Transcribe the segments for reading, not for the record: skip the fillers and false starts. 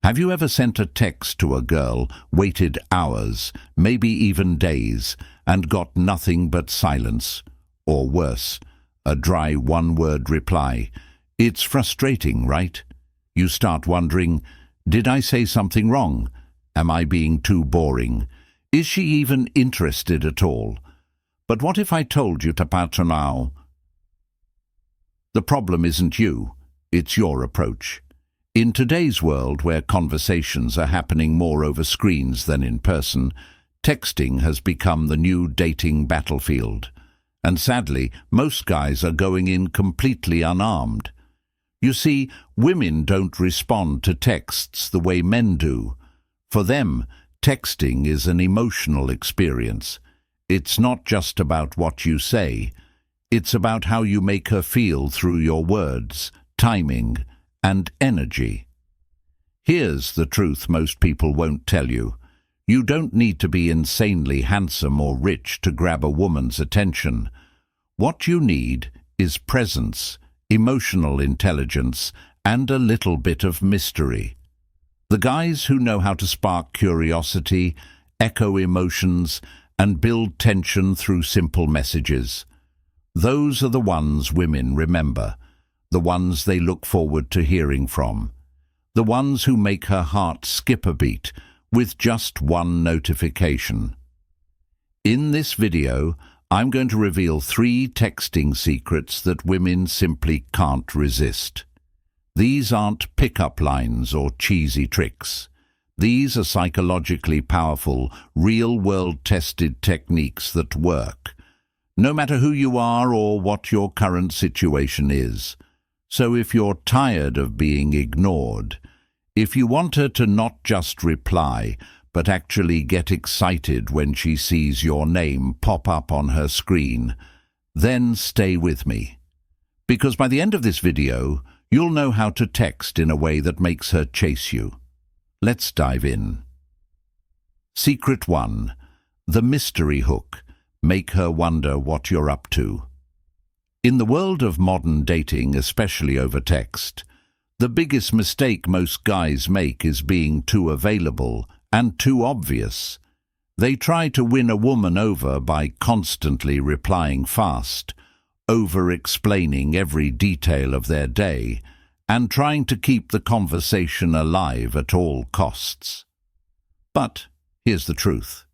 Have you ever sent a text to a girl, waited hours, maybe even days, and got nothing but silence? Or worse, a dry one-word reply. It's frustrating, right? You start wondering, did I say something wrong? Am I being too boring? Is she even interested at all? But what if I told you to pato now? The problem isn't you, it's your approach. In today's world, where conversations are happening more over screens than in person, texting has become the new dating battlefield. And sadly, most guys are going in completely unarmed. You see, women don't respond to texts the way men do. For them, texting is an emotional experience. It's not just about what you say. It's about how you make her feel through your words, timing, and energy. Here's the truth most people won't tell you. You don't need to be insanely handsome or rich to grab a woman's attention. What you need is presence, emotional intelligence, and a little bit of mystery. The guys who know how to spark curiosity, echo emotions, and build tension through simple messages. Those are the ones women remember, the ones they look forward to hearing from, the ones who make her heart skip a beat with just one notification. In this video, I'm going to reveal 3 texting secrets that women simply can't resist. These aren't pick-up lines or cheesy tricks. These are psychologically powerful, real-world tested techniques that work, no matter who you are or what your current situation is. So if you're tired of being ignored, if you want her to not just reply, but actually get excited when she sees your name pop up on her screen, then stay with me. Because by the end of this video, you'll know how to text in a way that makes her chase you. Let's dive in. Secret 1. The mystery hook. Make her wonder what you're up to. In the world of modern dating, especially over text, the biggest mistake most guys make is being too available and too obvious. They try to win a woman over by constantly replying fast, over-explaining every detail of their day, and trying to keep the conversation alive at all costs. But here's the truth.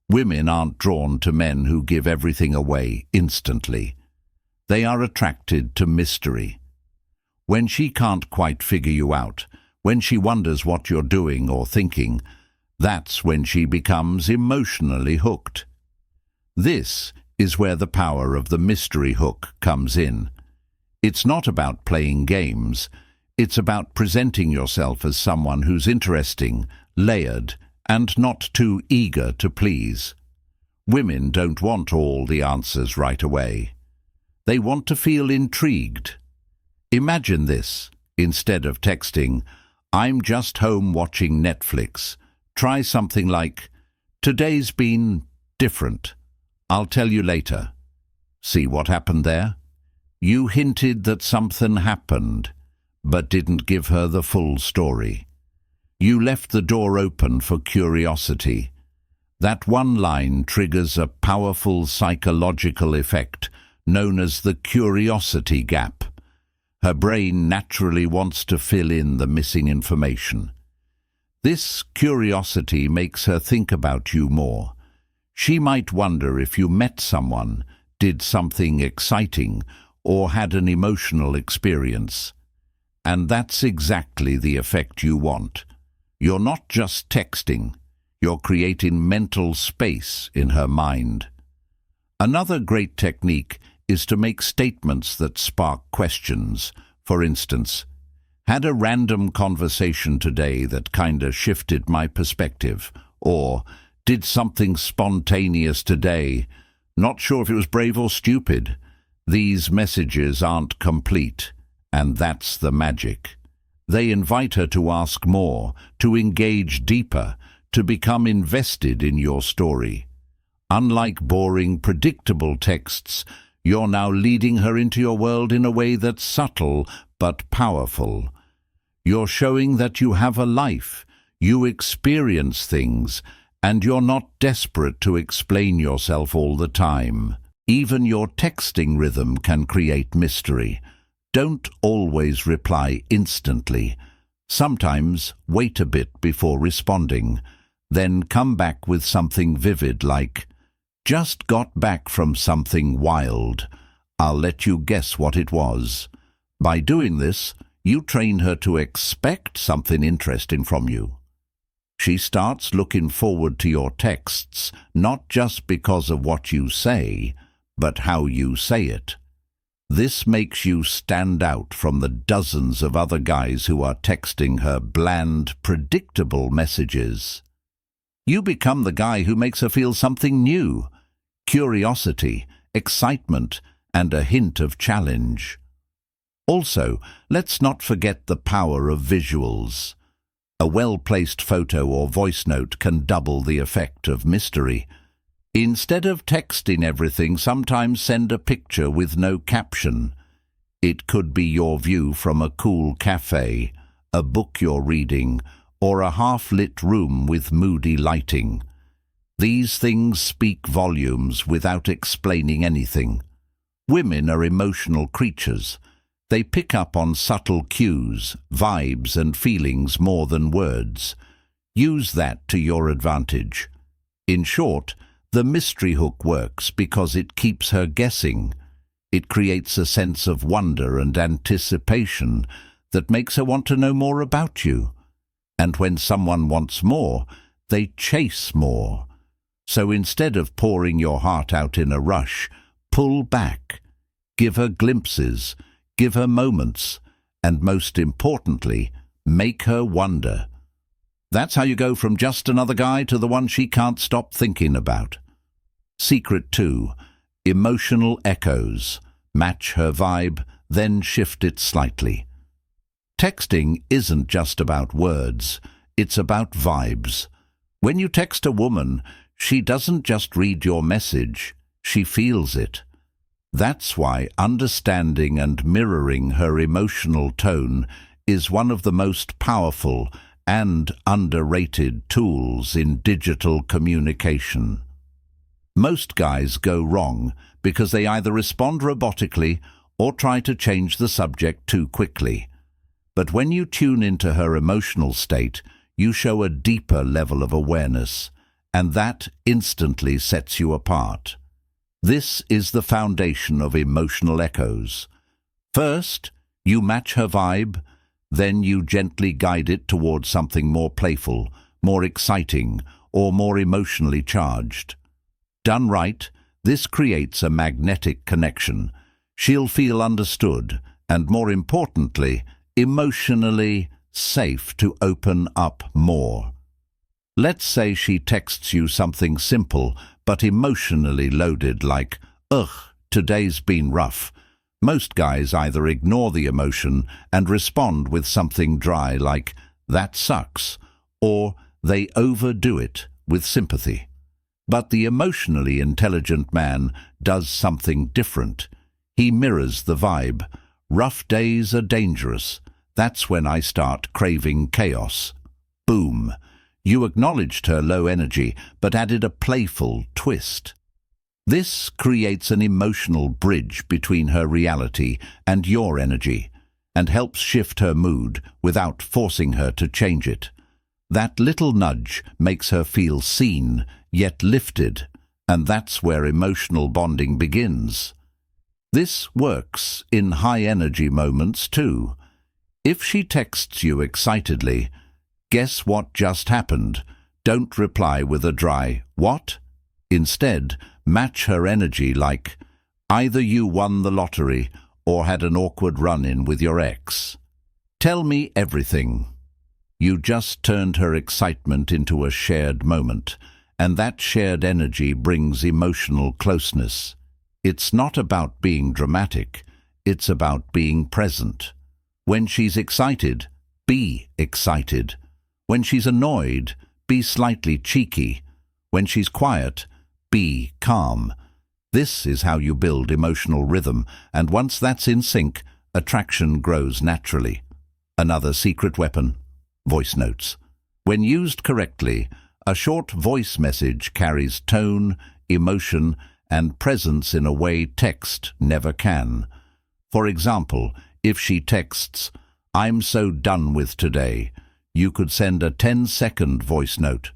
Women aren't drawn to men who give everything away instantly. They are attracted to mystery. When she can't quite figure you out, when she wonders what you're doing or thinking, that's when she becomes emotionally hooked. This is where the power of the mystery hook comes in. It's not about playing games. It's about presenting yourself as someone who's interesting, layered, and not too eager to please. Women don't want all the answers right away. They want to feel intrigued. Imagine this. Instead of texting, "I'm just home watching Netflix," try something like, "Today's been different. I'll tell you later." See what happened there? You hinted that something happened, but didn't give her the full story. You left the door open for curiosity. That one line triggers a powerful psychological effect known as the curiosity gap. Her brain naturally wants to fill in the missing information. This curiosity makes her think about you more. She might wonder if you met someone, did something exciting, or had an emotional experience. And that's exactly the effect you want. You're not just texting, you're creating mental space in her mind. Another great technique is to make statements that spark questions. For instance, "Had a random conversation today that kinda shifted my perspective," or "Did something spontaneous today. Not sure if it was brave or stupid." These messages aren't complete, and that's the magic. They invite her to ask more, to engage deeper, to become invested in your story. Unlike boring, predictable texts, you're now leading her into your world in a way that's subtle but powerful. You're showing that you have a life, you experience things, and you're not desperate to explain yourself all the time. Even your texting rhythm can create mystery. Don't always reply instantly. Sometimes wait a bit before responding, then come back with something vivid like, "Just got back from something wild. I'll let you guess what it was." By doing this, you train her to expect something interesting from you. She starts looking forward to your texts, not just because of what you say, but how you say it. This makes you stand out from the dozens of other guys who are texting her bland, predictable messages. You become the guy who makes her feel something new, curiosity, excitement, and a hint of challenge. Also, let's not forget the power of visuals. A well-placed photo or voice note can double the effect of mystery. Instead of texting everything, sometimes send a picture with no caption. It could be your view from a cool cafe, a book you're reading, or a half-lit room with moody lighting. These things speak volumes without explaining anything. Women are emotional creatures. They pick up on subtle cues, vibes, and feelings more than words. Use that to your advantage. In short, the mystery hook works because it keeps her guessing. It creates a sense of wonder and anticipation that makes her want to know more about you. And when someone wants more, they chase more. So instead of pouring your heart out in a rush, pull back. Give her glimpses, give her moments, and most importantly, make her wonder. That's how you go from just another guy to the one she can't stop thinking about. Secret 2. Emotional echoes. Match her vibe, then shift it slightly. Texting isn't just about words, it's about vibes. When you text a woman, she doesn't just read your message, she feels it. That's why understanding and mirroring her emotional tone is one of the most powerful and underrated tools in digital communication. Most guys go wrong because they either respond robotically or try to change the subject too quickly. But when you tune into her emotional state, you show a deeper level of awareness, and that instantly sets you apart. This is the foundation of emotional echoes. First, you match her vibe, then you gently guide it towards something more playful, more exciting, or more emotionally charged. Done right, this creates a magnetic connection. She'll feel understood and, more importantly, emotionally safe to open up more. Let's say she texts you something simple but emotionally loaded like, "Ugh, today's been rough." Most guys either ignore the emotion and respond with something dry like, "That sucks," or they overdo it with sympathy. But the emotionally intelligent man does something different. He mirrors the vibe. "Rough days are dangerous. That's when I start craving chaos." Boom. You acknowledged her low energy, but added a playful twist. This creates an emotional bridge between her reality and your energy, and helps shift her mood without forcing her to change it. That little nudge makes her feel seen, yet lifted, and that's where emotional bonding begins. This works in high-energy moments too. If she texts you excitedly, "Guess what just happened?" Don't reply with a dry, "What?" Instead, match her energy like, "Either you won the lottery or had an awkward run-in with your ex. Tell me everything." You just turned her excitement into a shared moment, and that shared energy brings emotional closeness. It's not about being dramatic, it's about being present. When she's excited, be excited. When she's annoyed, be slightly cheeky. When she's quiet, be calm. This is how you build emotional rhythm, and once that's in sync, attraction grows naturally. Another secret weapon: voice notes. When used correctly, a short voice message carries tone, emotion, and presence in a way text never can. For example, if she texts, "I'm so done with today," you could send a 10-second voice note.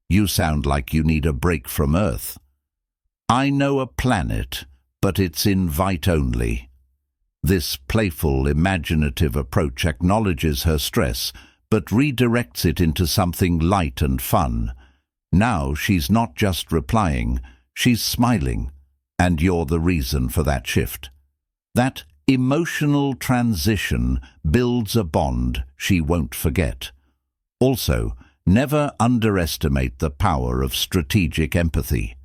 "You sound like you need a break from Earth." "I know a planet, but it's invite only." This playful, imaginative approach acknowledges her stress, but redirects it into something light and fun. Now she's not just replying, she's smiling, and you're the reason for that shift. That emotional transition builds a bond she won't forget. Also, never underestimate the power of strategic empathy.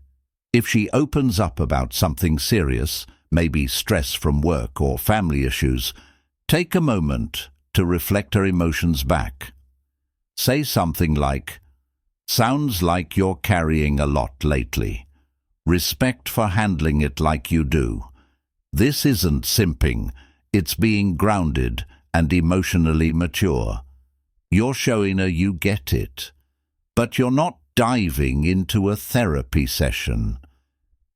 If she opens up about something serious, maybe stress from work or family issues, take a moment to reflect her emotions back. Say something like, "Sounds like you're carrying a lot lately. Respect for handling it like you do." This isn't simping, it's being grounded and emotionally mature. You're showing her you get it, but you're not diving into a therapy session.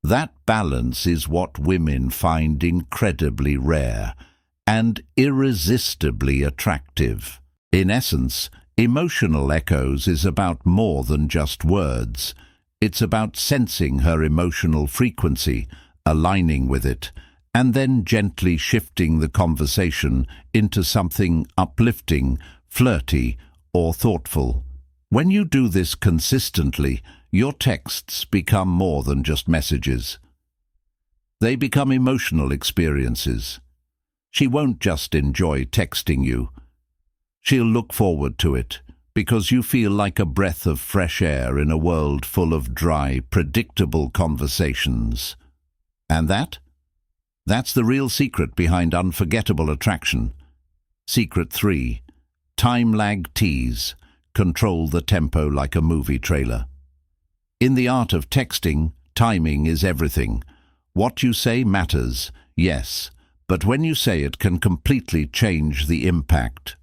That balance is what women find incredibly rare and irresistibly attractive. In essence, emotional echoes is about more than just words. It's about sensing her emotional frequency, aligning with it, and then gently shifting the conversation into something uplifting, flirty, or thoughtful. When you do this consistently, your texts become more than just messages. They become emotional experiences. She won't just enjoy texting you. She'll look forward to it, because you feel like a breath of fresh air in a world full of dry, predictable conversations. And that's the real secret behind unforgettable attraction. Secret 3. Time lag tease. Control the tempo like a movie trailer. In the art of texting, timing is everything. What you say matters, yes, but when you say it can completely change the impact.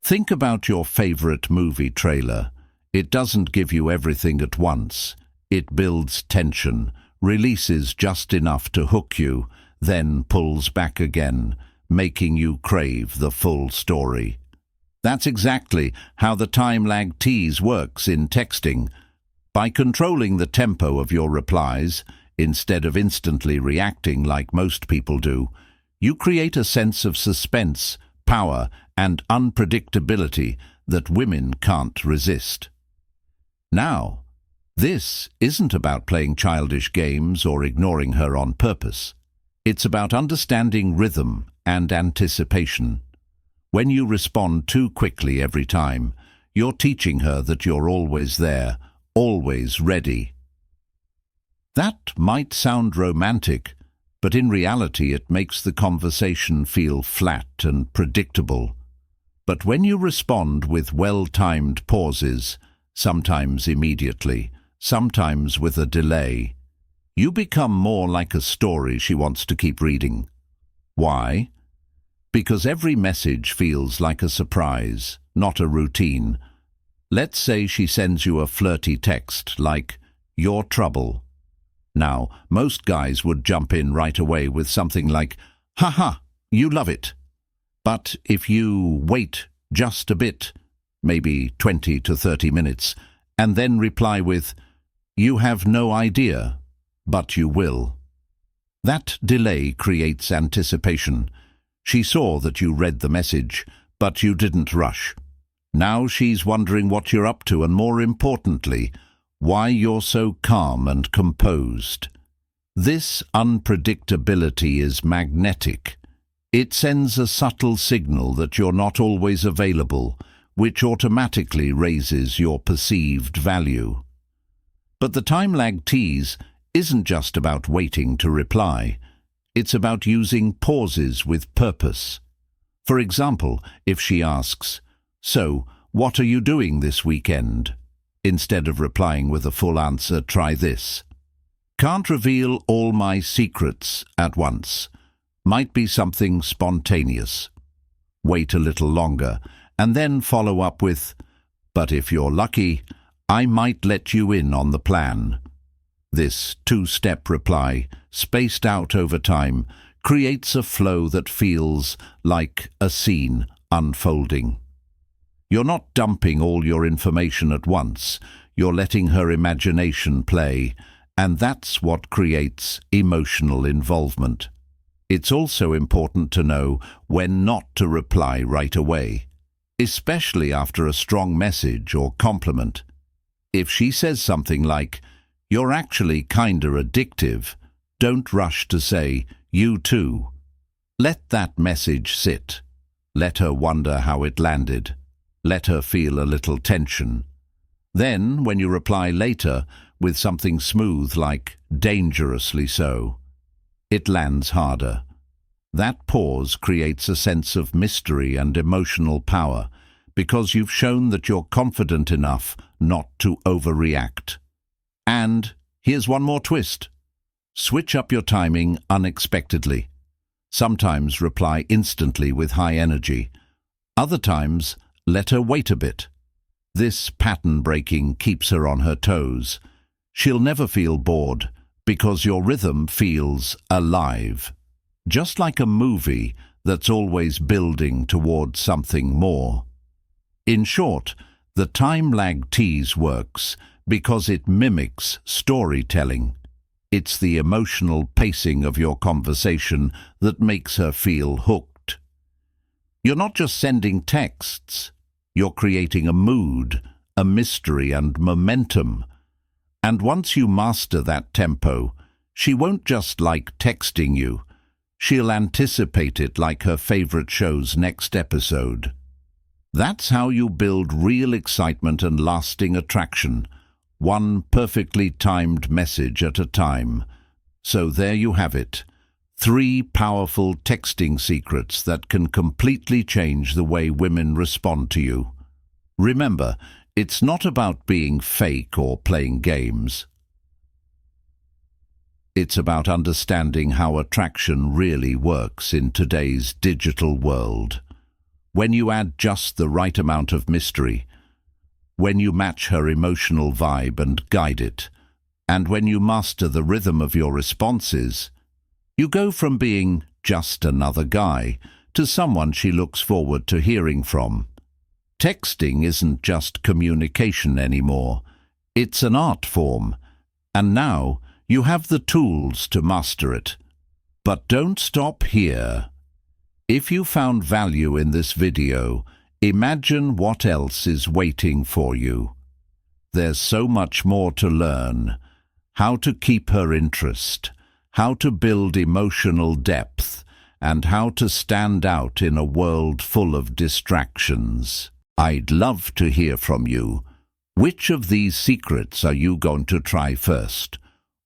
Think about your favorite movie trailer. It doesn't give you everything at once. It builds tension, releases just enough to hook you, then pulls back again, making you crave the full story. That's exactly how the time lag tease works in texting. By controlling the tempo of your replies, instead of instantly reacting like most people do, you create a sense of suspense, power, and unpredictability that women can't resist. Now, this isn't about playing childish games or ignoring her on purpose. It's about understanding rhythm and anticipation. When you respond too quickly every time, you're teaching her that you're always there, always ready. That might sound romantic, but in reality it makes the conversation feel flat and predictable. But when you respond with well-timed pauses, sometimes immediately, sometimes with a delay, you become more like a story she wants to keep reading. Why? Because every message feels like a surprise, not a routine. Let's say she sends you a flirty text like, "Your trouble." Now, most guys would jump in right away with something like, "Haha, you love it." But if you wait just a bit, maybe 20 to 30 minutes, and then reply with, "You have no idea, but you will." That delay creates anticipation. She saw that you read the message, but you didn't rush. Now she's wondering what you're up to and, more importantly, why you're so calm and composed. This unpredictability is magnetic. It sends a subtle signal that you're not always available, which automatically raises your perceived value. But the time lag tease isn't just about waiting to reply. It's about using pauses with purpose. For example, if she asks, "So, what are you doing this weekend?" Instead of replying with a full answer, try this. "Can't reveal all my secrets at once." Might be something spontaneous. wait a little longer, and then follow up with, "But if you're lucky, I might let you in on the plan." This two-step reply, spaced out over time, creates a flow that feels like a scene unfolding. You're not dumping all your information at once, you're letting her imagination play, and that's what creates emotional involvement. It's also important to know when not to reply right away, especially after a strong message or compliment. If she says something like, "You're actually kinda addictive," don't rush to say, "You too." Let that message sit. Let her wonder how it landed. Let her feel a little tension. Then, when you reply later with something smooth like "dangerously so," it lands harder. That pause creates a sense of mystery and emotional power because you've shown that you're confident enough not to overreact. And here's one more twist. Switch up your timing unexpectedly. Sometimes reply instantly with high energy. Other times, let her wait a bit. This pattern breaking keeps her on her toes. She'll never feel bored because your rhythm feels alive. Just like a movie that's always building towards something more. In short, the time lag tease works because it mimics storytelling. It's the emotional pacing of your conversation that makes her feel hooked. You're not just sending texts, you're creating a mood, a mystery and momentum. And once you master that tempo, she won't just like texting you, she'll anticipate it like her favorite show's next episode. That's how you build real excitement and lasting attraction, one perfectly timed message at a time. So there you have it, 3 powerful texting secrets that can completely change the way women respond to you. Remember, it's not about being fake or playing games. It's about understanding how attraction really works in today's digital world. When you add just the right amount of mystery, when you match her emotional vibe and guide it, and when you master the rhythm of your responses, you go from being just another guy to someone she looks forward to hearing from. Texting isn't just communication anymore. It's an art form, and now you have the tools to master it. But don't stop here. If you found value in this video, imagine what else is waiting for you. There's so much more to learn. How to keep her interest, how to build emotional depth, and how to stand out in a world full of distractions. I'd love to hear from you. Which of these secrets are you going to try first?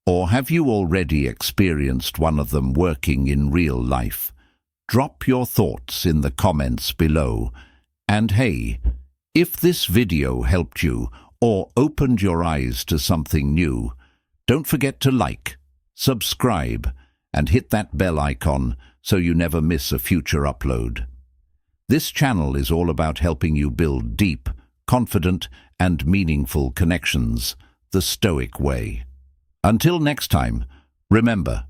Or have you already experienced one of them working in real life? Drop your thoughts in the comments below. And hey, if this video helped you or opened your eyes to something new, don't forget to like, subscribe, and hit that bell icon so you never miss a future upload. This channel is all about helping you build deep, confident, and meaningful connections, the Stoic way. Until next time, remember,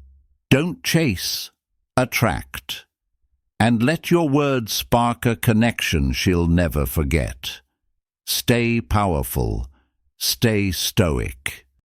don't chase, attract, and let your words spark a connection she'll never forget. Stay powerful, stay stoic.